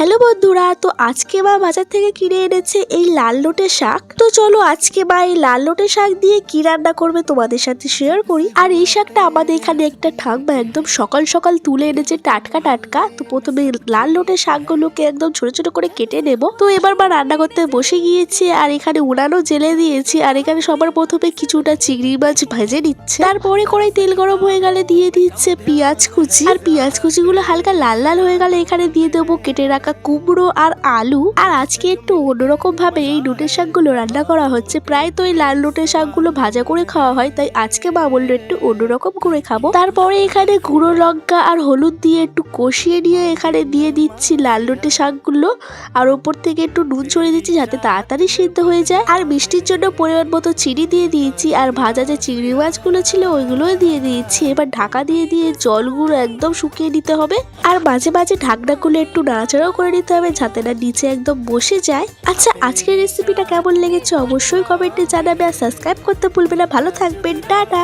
Hello বন্ধুরা, তো আজকে মা বাজার থেকে কিনে এনেছে এই লাল লোটে শাক। তো চলো আজকে মা এই লাল লোটে শাক দিয়ে কি রান্না করবে তোমাদের সাথে শেয়ার করি। আর এই শাকটা আমাদের এখানে একটা ঠাকমা একদম সকাল সকাল তুলে এনেছে টাটকা টাটকা। তো প্রথমে লাল লোটে শাকগুলোকে একদম ছোট ছোট করে কেটে নেব। তো এবার মা রান্না করতে বসে গিয়েছে, আর এখানে উনানও জেলে দিয়েছি। আর এখানে সবার প্রথমে কিছুটা চিংড়ি মাছ ভেজে নিচ্ছে, তারপরে করে তেল গরম হয়ে গেলে দিয়ে দিচ্ছে পেঁয়াজ কুচি। আর পেঁয়াজ কুচিগুলো হালকা লাল লাল হয়ে গেলে এখানে দিয়ে দেবো কেটে রাখা কুমড়ো আর আলু। আর আজকে একটু অন্যরকম ভাবে এই লোটের শাকগুলো রান্না করা হচ্ছে। প্রায় তো এই লাল লোটের শাকগুলো ভাজা করে খাওয়া হয়, তাই আজকে মা বললো একটু অন্যরকম করে খাবো। তারপরে এখানে গুঁড়ো লঙ্কা আর হলুদ দিয়ে একটু কষিয়ে নিয়ে এখানে দিয়ে দিচ্ছি লাল লোটের শাকগুলো। আর ওপর থেকে একটু নুন ছড়িয়ে দিচ্ছি যাতে তাড়াতাড়ি সিদ্ধ হয়ে যায়। আর মিষ্টির জন্য পরিমাণ মতো চিনি দিয়ে দিয়েছি। আর ভাজা যে চিংড়ি মাছগুলো ছিল ওইগুলো দিয়ে দিয়েছি। এবার ঢাকা দিয়ে দিয়ে জলগুলো একদম শুকিয়ে নিতে হবে। আর মাঝে মাঝে ঢাকনাগুলো একটু নাড়াচাড়াও করে নিতে হবে যাতে না নিচে একদম বসে যায়। আচ্ছা, আজকের রেসিপিটা কেমন লেগেছে অবশ্যই কমেন্টে জানাবে, আর সাবস্ক্রাইব করতে ভুলবে না। ভালো থাকবেন, টাটা।